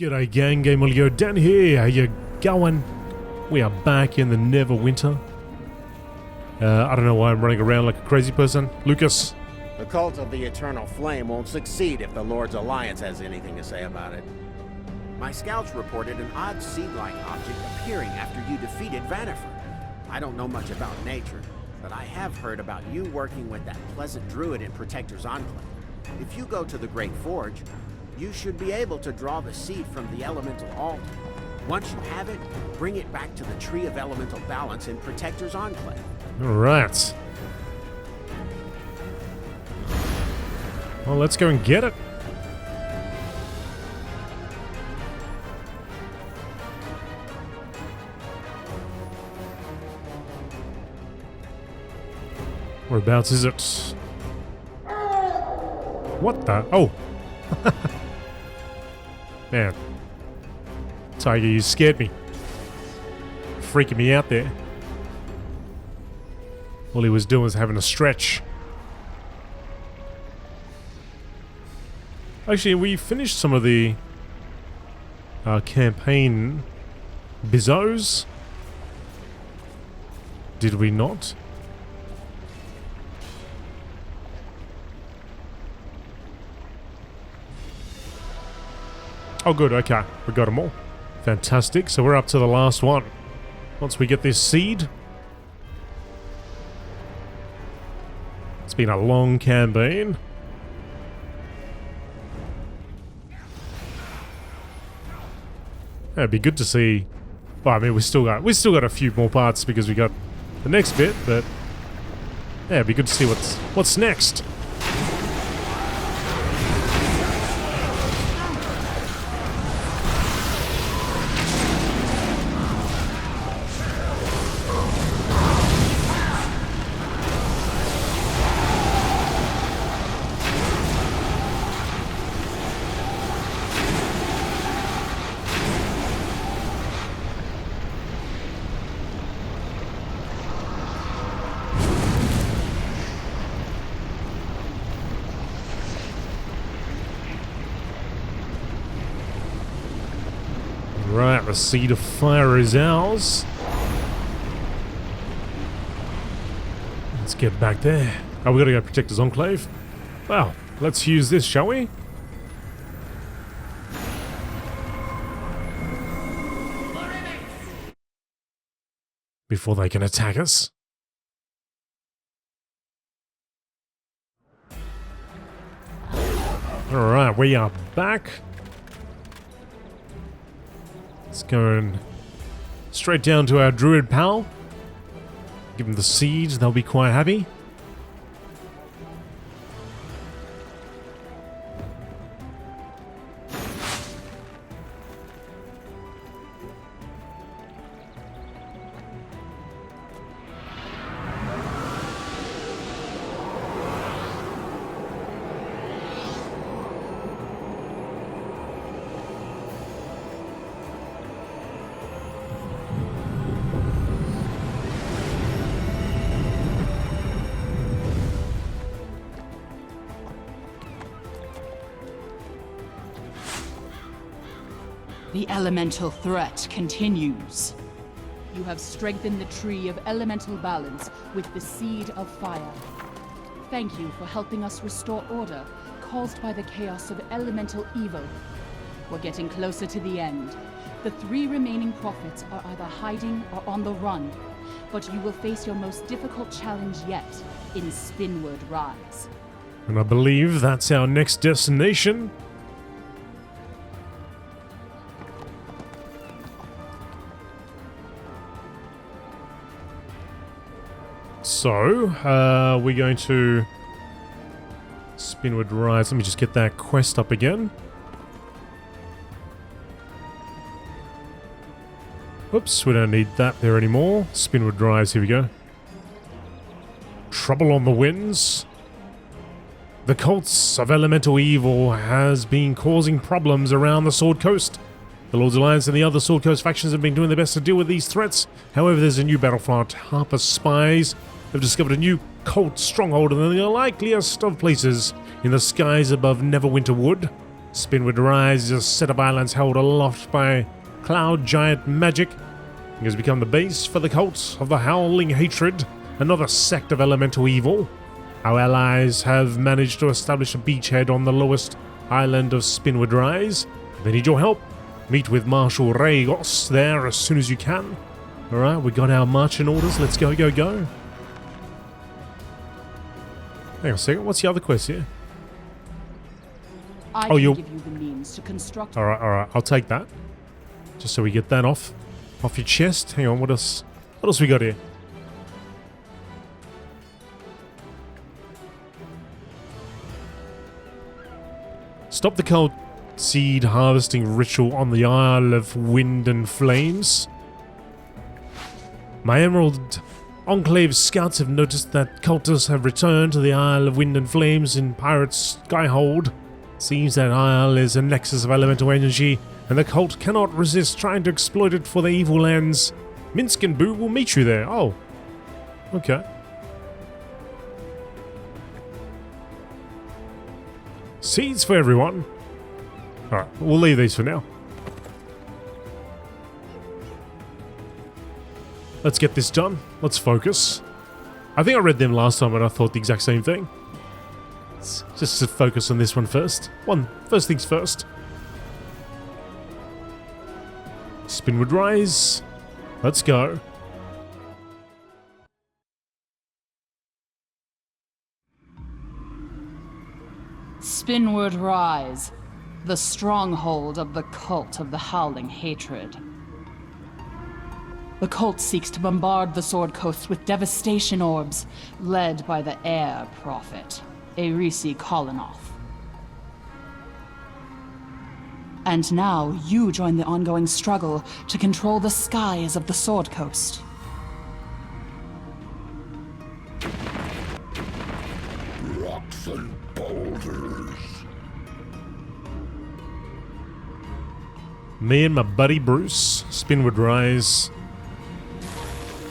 G'day gang, GameolioDan here, how you going? We are back in the Neverwinter. I don't know why I'm running around like a crazy person. Lucas? The cult of the Eternal Flame won't succeed if the Lord's Alliance has anything to say about it. My scouts reported an odd seed-like object appearing after you defeated Vanniford. I don't know much about nature, but I have heard about you working with that pleasant druid in Protector's Enclave. If you go to the Great Forge, you should be able to draw the seed from the elemental altar. Once you have it, bring it back to the Tree of Elemental Balance in Protector's Enclave. Alright. Well, let's go and get it. Whereabouts is it? What the? Oh! Man. Tiger, you scared me. Freaking me out there. All he was doing was having a stretch. Actually, we finished some of the campaign bizzos. Did we not? Oh good, okay. We got them all. Fantastic. So we're up to the last one. Once we get this seed. It's been a long campaign. It'd be good to see. Well, I mean, we still got a few more parts because we got the next bit, but yeah, it'd be good to see what's next. Right, the Seed of Fire is ours. Let's get back there. Oh, we gotta go protect his enclave. Well, let's use this, shall we? Before they can attack us. Alright, we are back. Let's go and straight down to our druid pal. Give them the seeds, they'll be quite happy. The elemental threat continues. You have strengthened the Tree of Elemental Balance with the Seed of Fire. Thank you for helping us restore order caused by the chaos of elemental evil. We're getting closer to the end. The 3 remaining prophets are either hiding or on the run, but you will face your most difficult challenge yet in Spinward Rise. And I believe that's our next destination. So, we're going to Spinward Rise. Let me just get that quest up again. Oops, we don't need that there anymore. Spinward Rise, here we go. Trouble on the winds. The cults of elemental evil has been causing problems around the Sword Coast. The Lord's Alliance and the other Sword Coast factions have been doing their best to deal with these threats. However, there's a new battlefront. Harper's spies have discovered a new cult stronghold in the likeliest of places in the skies above Neverwinter Wood. Spinward Rise is a set of islands held aloft by cloud giant magic. It has become the base for the cult of the Howling Hatred, another sect of elemental evil. Our allies have managed to establish a beachhead on the lowest island of Spinward Rise. They need your help. Meet with Marshal Regos there as soon as you can. Alright, we got our marching orders. Let's go, go, go. Hang on a second. What's the other quest here? I can give you the means to construct. Alright. I'll take that. Just so we get that off your chest. Hang on, what else? What else we got here? Stop the cold seed harvesting ritual on the Isle of Wind and Flames. My Emerald Enclave scouts have noticed that cultists have returned to the Isle of Wind and Flames in Pirate's Skyhold. Seems that isle is a nexus of elemental energy, and the cult cannot resist trying to exploit it for their evil ends. Minsk and Boo will meet you there. Oh. Okay. Seeds for everyone. Alright, we'll leave these for now. Let's get this done. Let's focus. I think I read them last time and I thought the exact same thing. Let's just focus on this one first. First things first. Spinward Rise. Let's go. Spinward Rise, the stronghold of the cult of the Howling Hatred. The cult seeks to bombard the Sword Coast with devastation orbs, led by the Air Prophet, Erisi Kolonov. And now you join the ongoing struggle to control the skies of the Sword Coast. Rocks and boulders. Me and my buddy Bruce, Spinward Rise.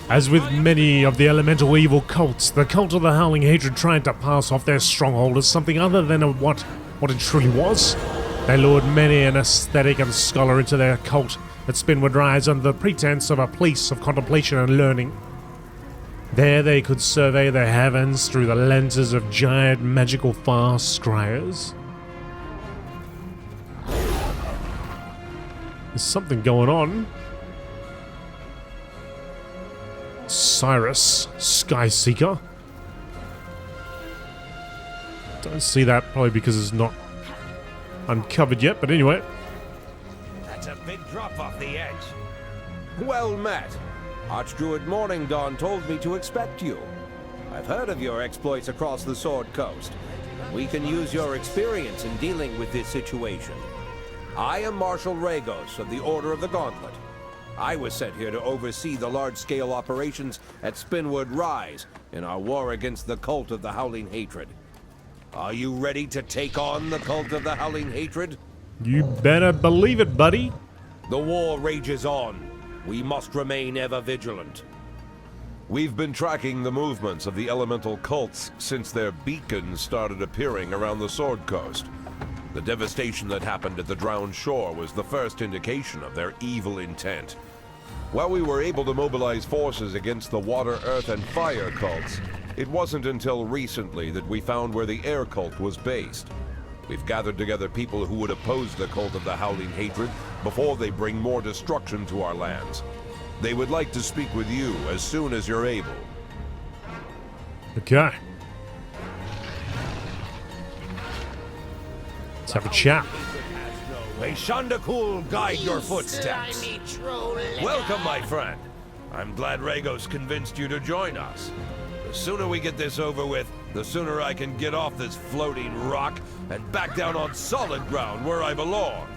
As with many of the elemental evil cults, the cult of the Howling Hatred tried to pass off their stronghold as something other than what it truly was. They lured many an aesthetic and scholar into their cult at Spinward Rise under the pretense of a place of contemplation and learning. There they could survey the heavens through the lenses of giant magical far scryers. There's something going on. Cyrus, Skyseeker. Don't see that, probably because it's not uncovered yet, but anyway. That's a big drop off the edge. Well met. Archdruid Morning Dawn told me to expect you. I've heard of your exploits across the Sword Coast. We can use your experience in dealing with this situation. I am Marshal Regos of the Order of the Gauntlet. I was sent here to oversee the large-scale operations at Spinward Rise in our war against the cult of the Howling Hatred. Are you ready to take on the cult of the Howling Hatred? You better believe it, buddy. The war rages on. We must remain ever vigilant. We've been tracking the movements of the elemental cults since their beacons started appearing around the Sword Coast. The devastation that happened at the Drowned Shore was the first indication of their evil intent. While we were able to mobilize forces against the water, earth, and fire cults, it wasn't until recently that we found where the air cult was based. We've gathered together people who would oppose the cult of the Howling Hatred before they bring more destruction to our lands. They would like to speak with you as soon as you're able. Okay. Let's have a chat. May Shandakul guide your footsteps. Welcome, my friend. I'm glad Regos convinced you to join us. The sooner we get this over with, the sooner I can get off this floating rock and back down on solid ground where I belong.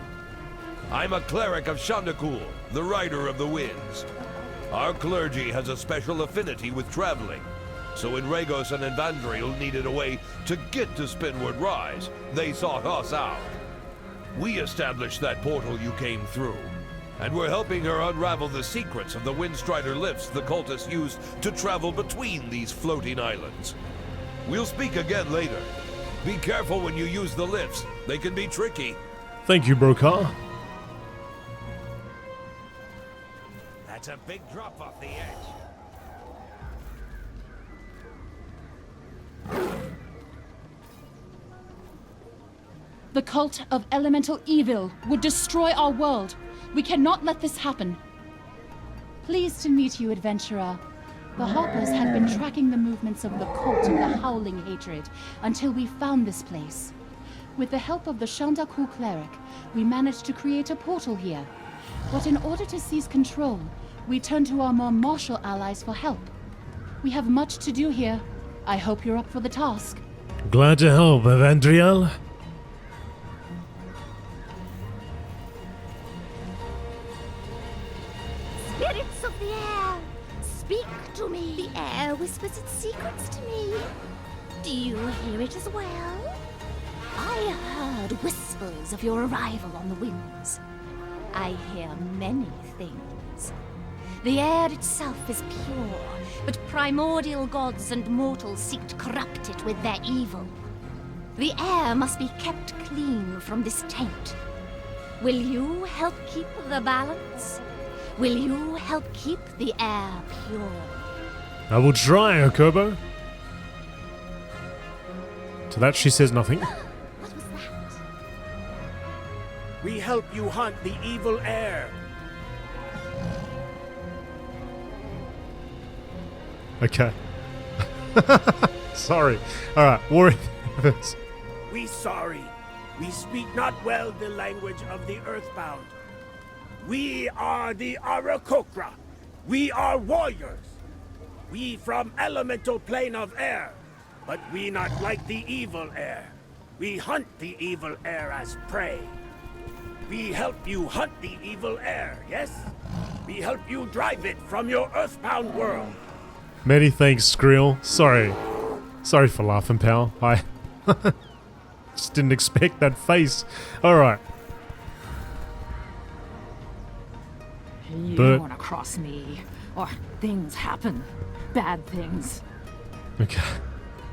I'm a cleric of Shandakul, the Rider of the Winds. Our clergy has a special affinity with traveling, so when Regos and Evandriel needed a way to get to Spinward Rise, they sought us out. We established that portal you came through, and we're helping her unravel the secrets of the Windstrider lifts the cultists used to travel between these floating islands. We'll speak again later. Be careful when you use the lifts. They can be tricky. Thank you, Brokar. That's a big drop off the edge. The cult of elemental evil would destroy our world. We cannot let this happen. Pleased to meet you, adventurer. The Hoppers had been tracking the movements of the cult of the Howling Hatred until we found this place. With the help of the Shandaku cleric, we managed to create a portal here. But in order to seize control, we turned to our more martial allies for help. We have much to do here. I hope you're up for the task. Glad to help, Evandriel. Spirits of the air, speak to me. The air whispers its secrets to me. Do you hear it as well? I heard whispers of your arrival on the winds. I hear many things. The air itself is pure, but primordial gods and mortals seek to corrupt it with their evil. The air must be kept clean from this taint. Will you help keep the balance? Will you help keep the air pure? I will try, Okobo. To that she says nothing. What was that? We help you hunt the evil air. Okay. Sorry. Alright, Warrior. We sorry. We speak not well the language of the earthbound. We are the Arakokra. We are warriors. We from elemental plane of air. But we not like the evil air. We hunt the evil air as prey. We help you hunt the evil air, yes? We help you drive it from your earthbound world. Many thanks, Skrill. Sorry. Sorry for laughing, pal. I just didn't expect that face. Alright. You But- don't want to cross me, or things happen. Bad things. Okay.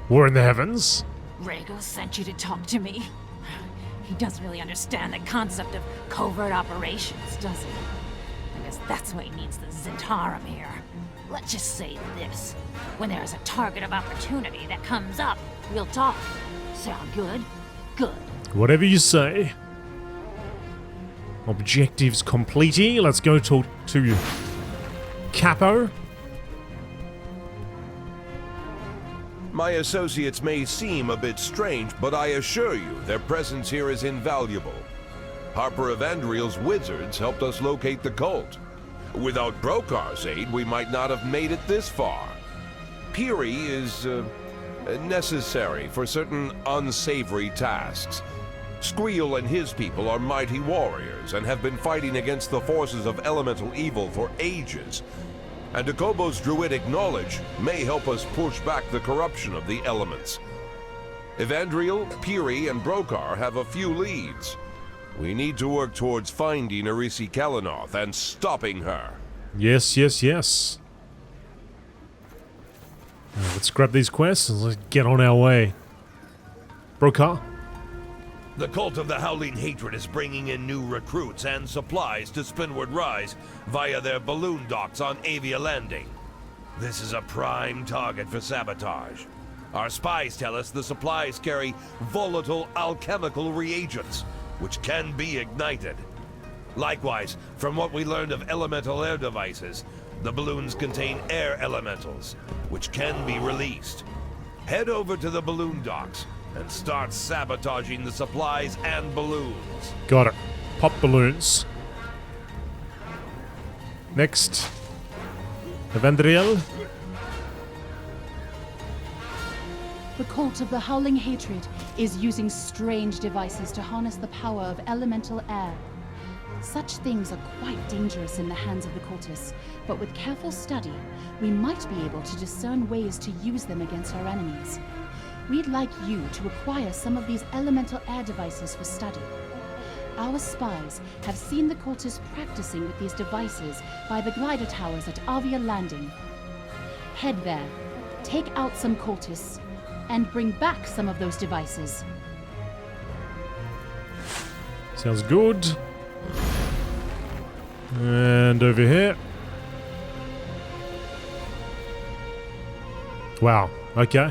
War in the heavens? Rhaego sent you to talk to me. He doesn't really understand the concept of covert operations, does he? I guess that's why he needs the Zentarum here. Let's just say this. When there's a target of opportunity that comes up, we'll talk. Sound good? Good. Whatever you say. Objectives completey. Let's go talk to Capo. My associates may seem a bit strange, but I assure you their presence here is invaluable. Harper Evandriel's wizards helped us locate the cult. Without Brokar's aid, we might not have made it this far. Piri is necessary for certain unsavory tasks. Skrill and his people are mighty warriors and have been fighting against the forces of elemental evil for ages. And Okobo's druidic knowledge may help us push back the corruption of the elements. Evandriel, Piri, and Brokar have a few leads. We need to work towards finding Arisi Kalanoth and stopping her. Yes, yes, yes. Let's grab these quests and let's get on our way. Brokar? The cult of the Howling Hatred is bringing in new recruits and supplies to Spinward Rise via their balloon docks on Avia Landing. This is a prime target for sabotage. Our spies tell us the supplies carry volatile alchemical reagents, which can be ignited. Likewise, from what we learned of elemental air devices, the balloons contain air elementals, which can be released. Head over to the balloon docks and start sabotaging the supplies and balloons. Got it. Pop balloons. Next. Evandriel. The cult of the Howling Hatred is using strange devices to harness the power of elemental air. Such things are quite dangerous in the hands of the cultists, but with careful study, we might be able to discern ways to use them against our enemies. We'd like you to acquire some of these elemental air devices for study. Our spies have seen the cultists practicing with these devices by the glider towers at Avia Landing. Head there, take out some cultists, and bring back some of those devices. Sounds good. And over here. Wow, okay.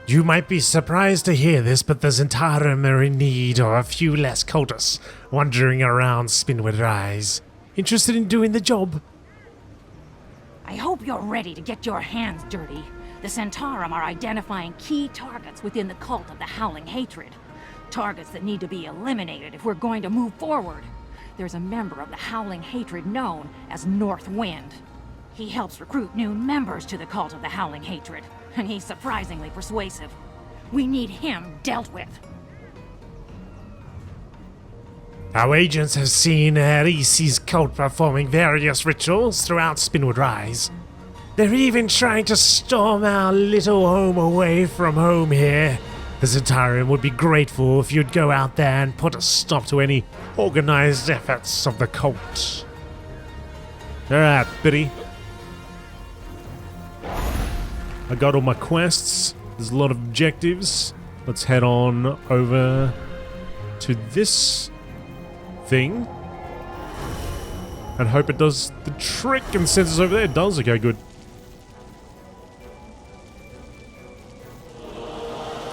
You might be surprised to hear this, but the Zentarum are in need of a few less cultists wandering around Spinward Rise. Interested in doing the job? I hope you're ready to get your hands dirty. The Centaurum are identifying key targets within the cult of the Howling Hatred. Targets that need to be eliminated if we're going to move forward. There's a member of the Howling Hatred known as North Wind. He helps recruit new members to the cult of the Howling Hatred, and he's surprisingly persuasive. We need him dealt with. Our agents have seen Arisi's cult performing various rituals throughout Spinward Rise. They're even trying to storm our little home away from home here. The Zentarum would be grateful if you'd go out there and put a stop to any organized efforts of the cult. Alright, Biddy. I got all my quests. There's a lot of objectives. Let's head on over to this thing. And hope it does the trick and sends us over there. It does? Okay, good.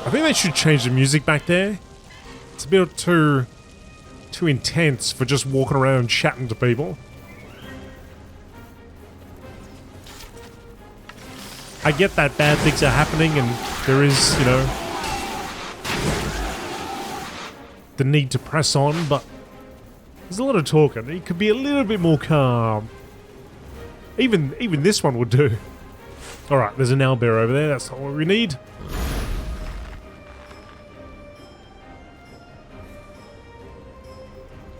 I think they should change the music back there. It's a bit too intense for just walking around chatting to people. I get that bad things are happening and there is, you know, the need to press on, but there's a lot of talking. It could be a little bit more calm. Even this one would do. Alright, there's an owlbear over there. That's not what we need.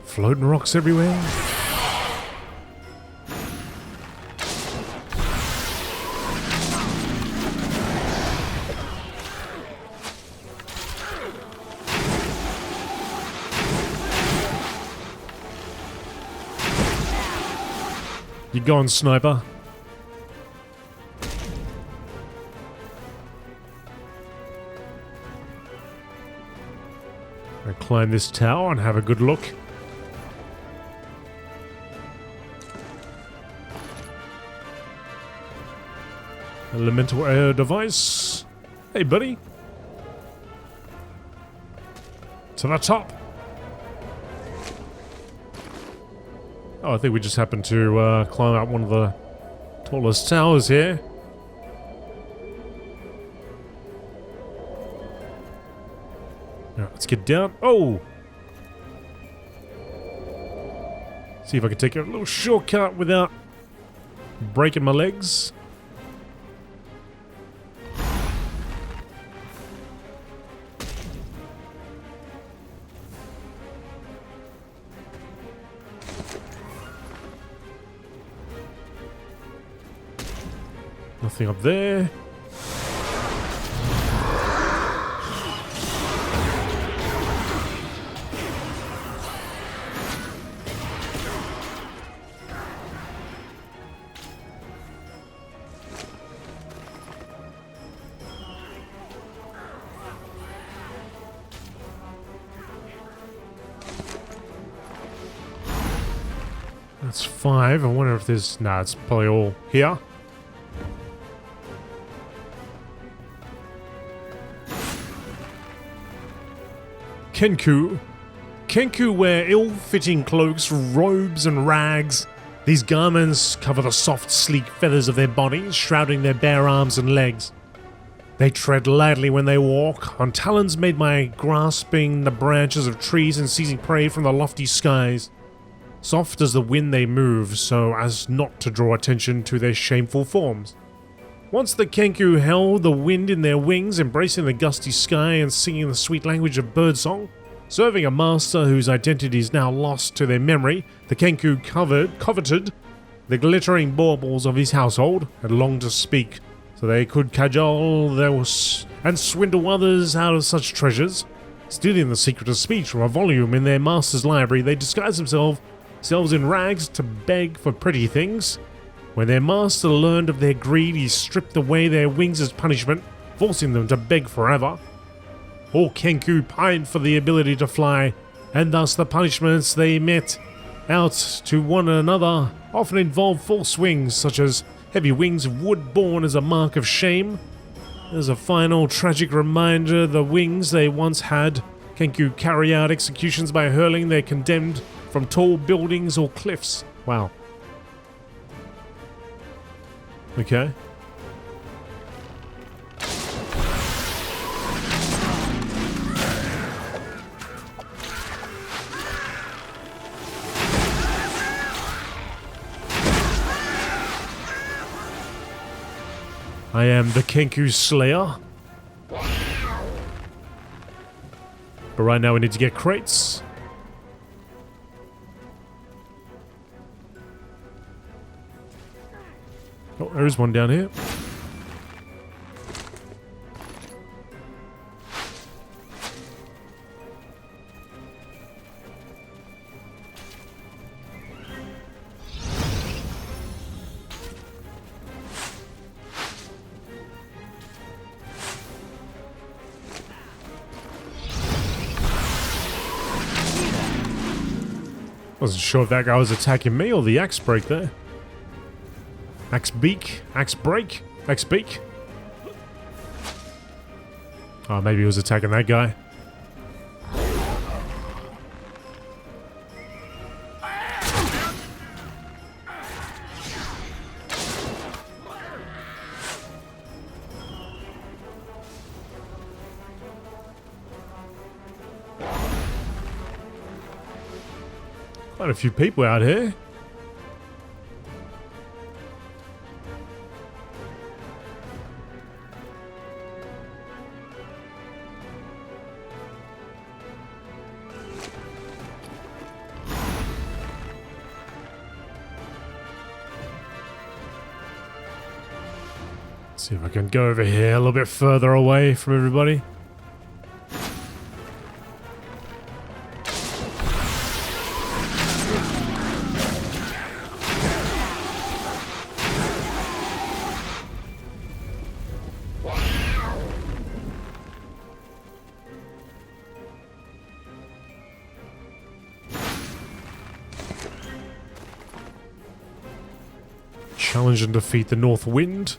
Floating rocks everywhere. You gone, sniper? I'll climb this tower and have a good look. Elemental air device. Hey, buddy. To the top. Oh, I think we just happened to climb up one of the tallest towers here. Alright, let's get down. Oh! See if I can take a little shortcut without breaking my legs. Nothing up there. That's 5. I wonder if there's... Nah, it's probably all here. Kenku. Kenku wear ill-fitting cloaks, robes, and rags. These garments cover the soft, sleek feathers of their bodies, shrouding their bare arms and legs. They tread lightly when they walk, on talons made by grasping the branches of trees and seizing prey from the lofty skies. Soft as the wind they move, so as not to draw attention to their shameful forms. Once the Kenku held the wind in their wings, embracing the gusty sky and singing the sweet language of birdsong. Serving a master whose identity is now lost to their memory, the Kenku coveted the glittering baubles of his household and longed to speak, so they could cajole and swindle others out of such treasures. Stealing the secret of speech from a volume in their master's library, they disguised themselves in rags to beg for pretty things. When their master learned of their greed, he stripped away their wings as punishment, forcing them to beg forever. All Kenku pined for the ability to fly, and thus the punishments they met out to one another often involved false wings, such as heavy wings of wood borne as a mark of shame. As a final tragic reminder, the wings they once had, Kenku carry out executions by hurling their condemned from tall buildings or cliffs. Wow. Okay. I am the Kenku Slayer. But right now we need to get crates. Oh, there is one down here. Wasn't sure if that guy was attacking me or the axe break there. Axe beak, axe break, axe beak. Oh, maybe he was attacking that guy. Quite a few people out here. See if I can go over here a little bit further away from everybody. Challenge and defeat the North Wind.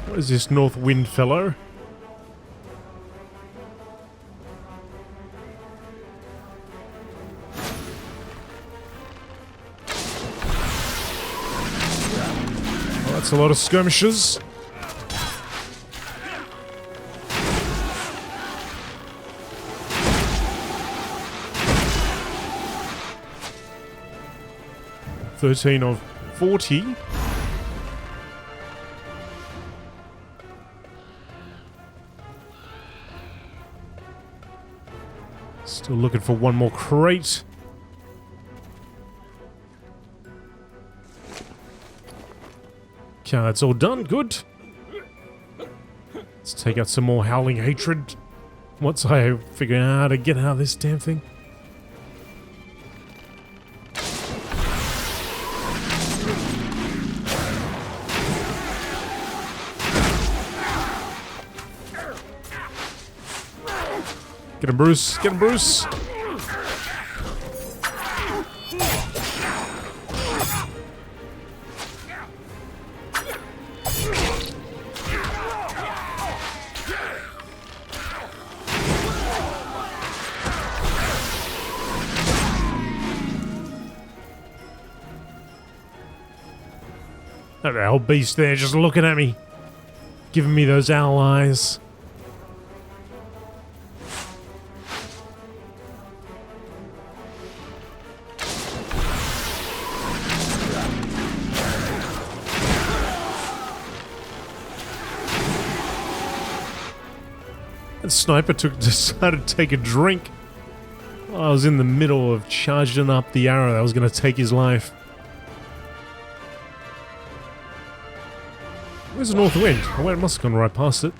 What is this North Wind fellow? Oh, that's a lot of skirmishers. "13 of 40. Still looking for one more crate. Okay, that's all done. Good. Let's take out some more Howling Hatred once I figure out how to get out of this damn thing. Get him, Bruce. Get him, Bruce. That owl beast there just looking at me. Giving me those owl eyes. Sniper decided to take a drink. I was in the middle of charging up the arrow that was going to take his life. Where's the north wind? Oh wait, it must have gone right past it.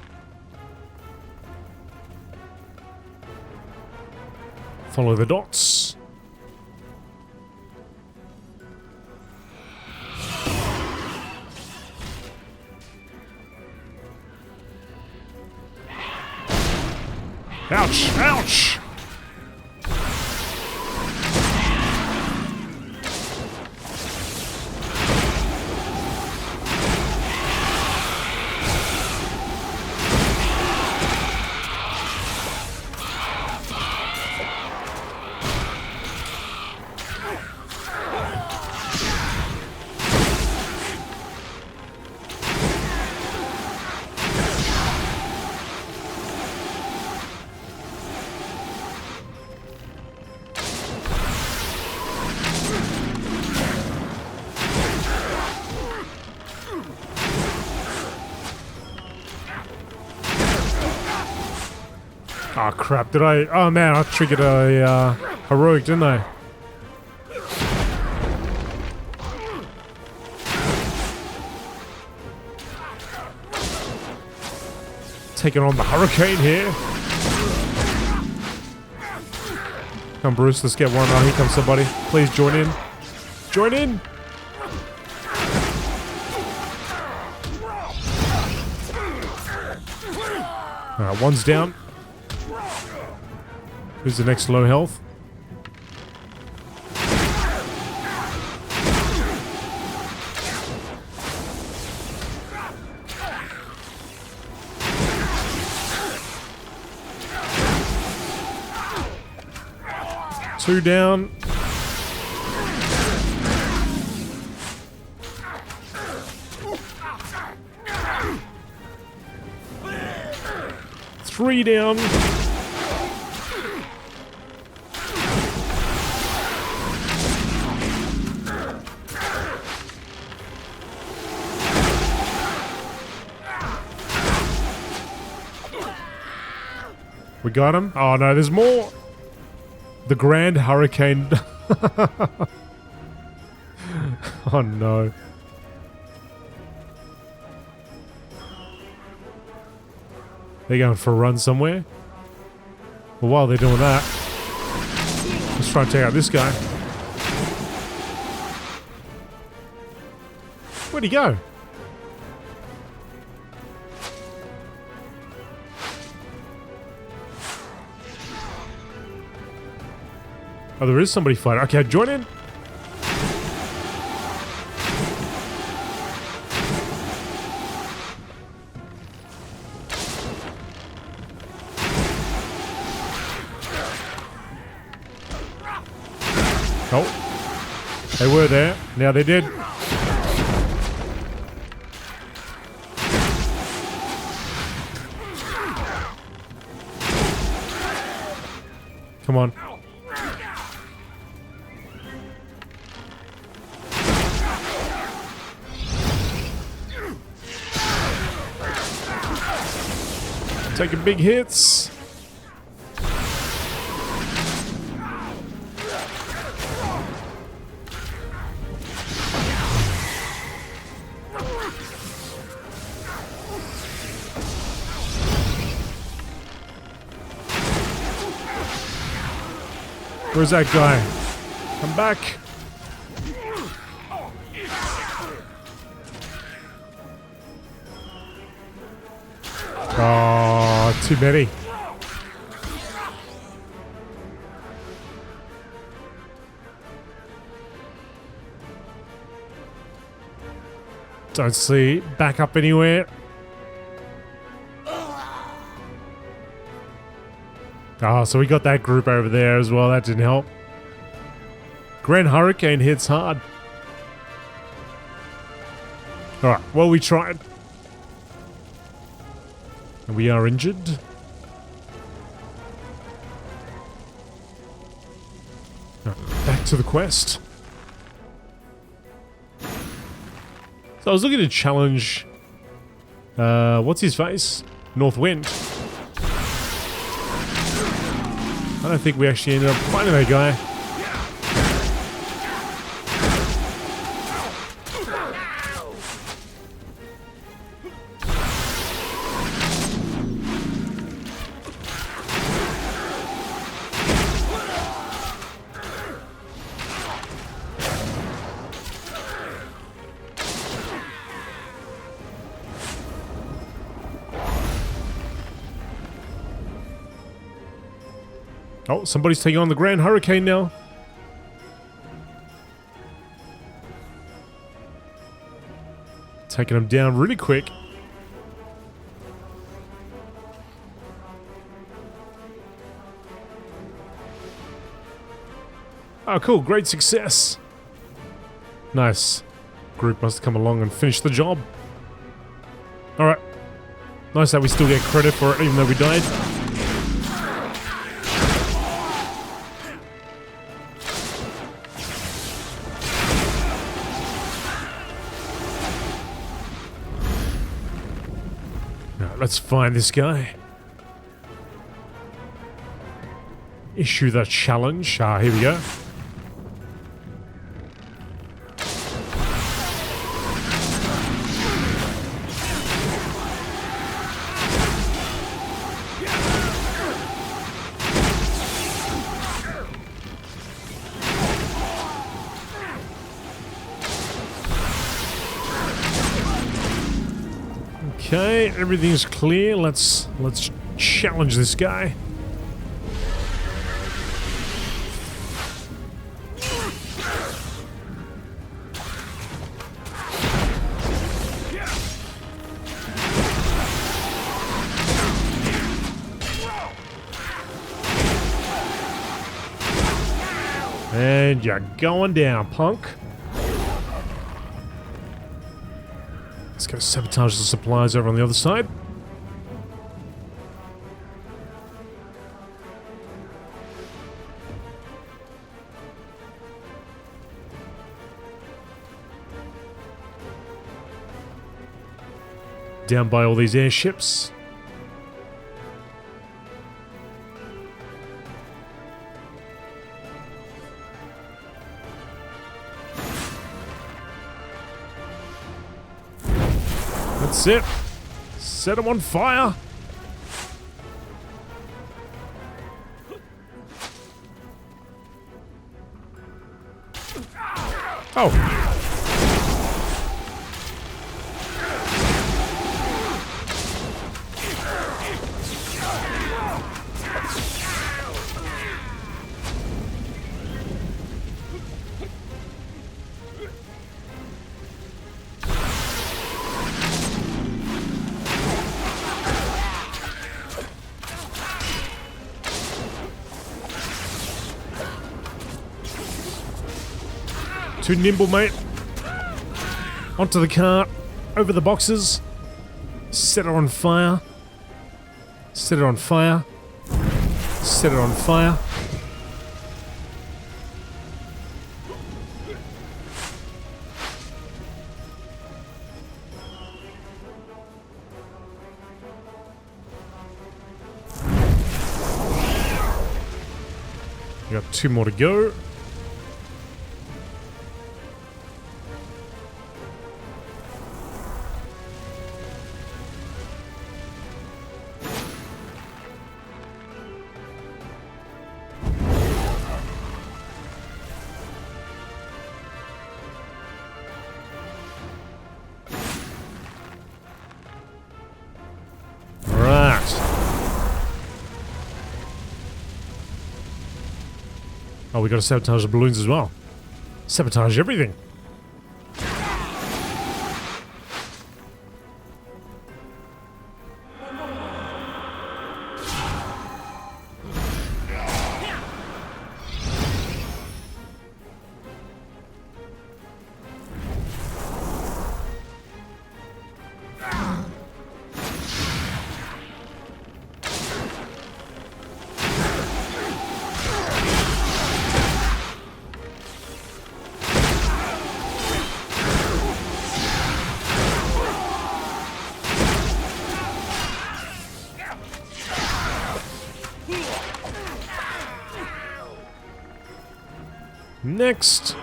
Follow the dots. Ouch! Ouch! Oh crap, did I... Oh man, I triggered a heroic, didn't I? Taking on the hurricane here. Come Bruce, let's get one. Oh, here comes somebody. Please join in. Join in! Alright, one's down. Who's the next low health? Two down. Three down. We got him? Oh no, there's more! The Grand Hurricane. Oh no. They're going for a run somewhere? Well, while they're doing that, let's try and take out this guy. Where'd he go? Oh, there is somebody fighting. Okay, join in. Oh. They were there. Now they did. Come on. Taking big hits. Where's that guy? Come back. Oh, too many. Don't see backup anywhere. Oh, so we got that group over there as well. That didn't help. Grand Hurricane hits hard. Alright, well, we tried. And we are injured. Back to the quest. So I was looking to challenge... what's his face? North Wind. I don't think we actually ended up finding that guy. Oh, somebody's taking on the Grand Hurricane now. Taking him down really quick. Oh, cool. Great success. Nice. Group must come along and finish the job. Alright. Nice that we still get credit for it even though we died. Let's find this guy. Issue the challenge. Ah, here we go. Okay, everything's clear. Let's challenge this guy. And you're going down, punk. Let's go sabotage the supplies over on the other side. Down by all these airships. That's it. Set them on fire. Oh. Too nimble, mate. Onto the cart. Over the boxes. Set it on fire. Set it on fire. Set it on fire. We got 2 more to go. Oh, we got to sabotage the balloons as well. Sabotage everything. Next.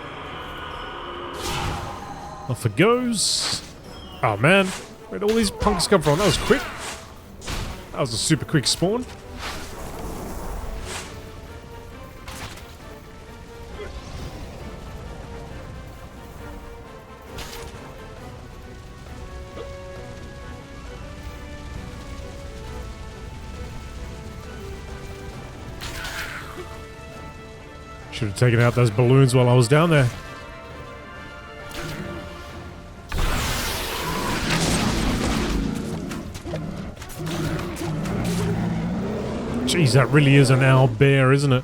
Off it goes. Oh man, where'd all these punks come from? That was quick. That was a super quick spawn. Should have taken out those balloons while I was down there. Jeez, that really is an owl bear, isn't it?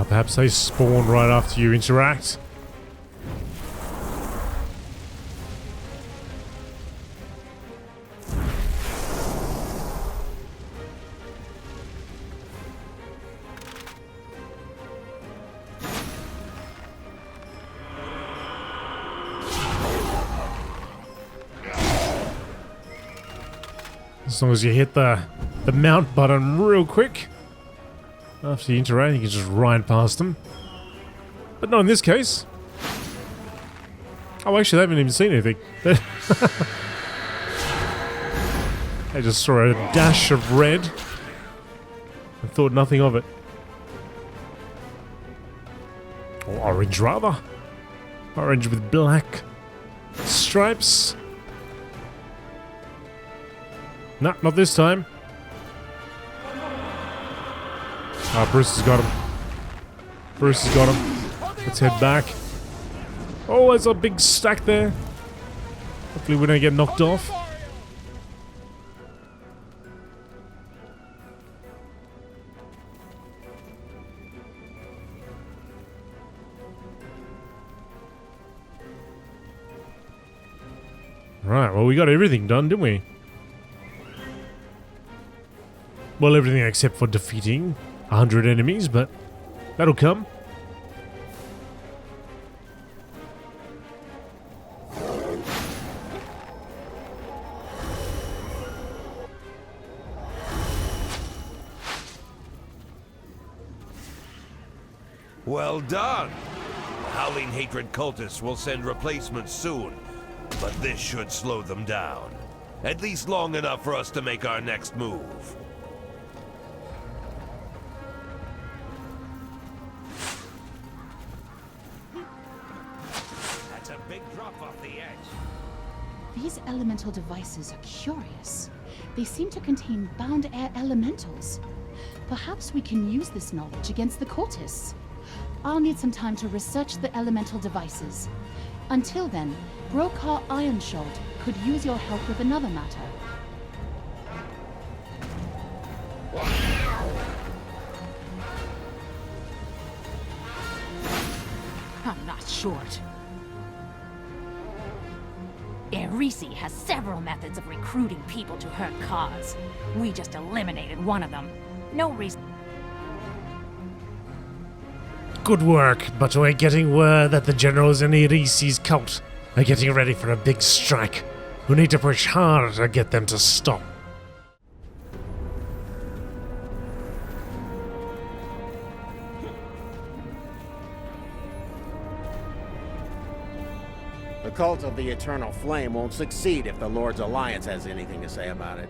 Perhaps they spawn right after you interact. As long as you hit the mount button real quick. After you interact, you can just ride past them. But not in this case. Oh, actually, they haven't even seen anything. They just saw a dash of red and thought nothing of it. Or orange, rather. Orange with black stripes. Nah, not this time. Ah, Bruce has got him. Bruce has got him. Let's head back. Oh, there's a big stack there. Hopefully we don't get knocked off. Right, well we got everything done, didn't we? Well, everything except for defeating 100 enemies, but that'll come. Well done! The Howling Hatred cultists will send replacements soon, but this should slow them down. At least long enough for us to make our next move. That's a big drop off the edge. These elemental devices are curious. They seem to contain bound air elementals. Perhaps we can use this knowledge against the cultists. I'll need some time to research the elemental devices. Until then, Brokar Ironshod could use your help with another matter. I'm not short. Erisi has several methods of recruiting people to her cause. We just eliminated one of them. No reason. Good work, but we're getting word that the generals in Erisi's cult are getting ready for a big strike. We need to push hard to get them to stop. The cult of the Eternal Flame won't succeed if the Lord's Alliance has anything to say about it.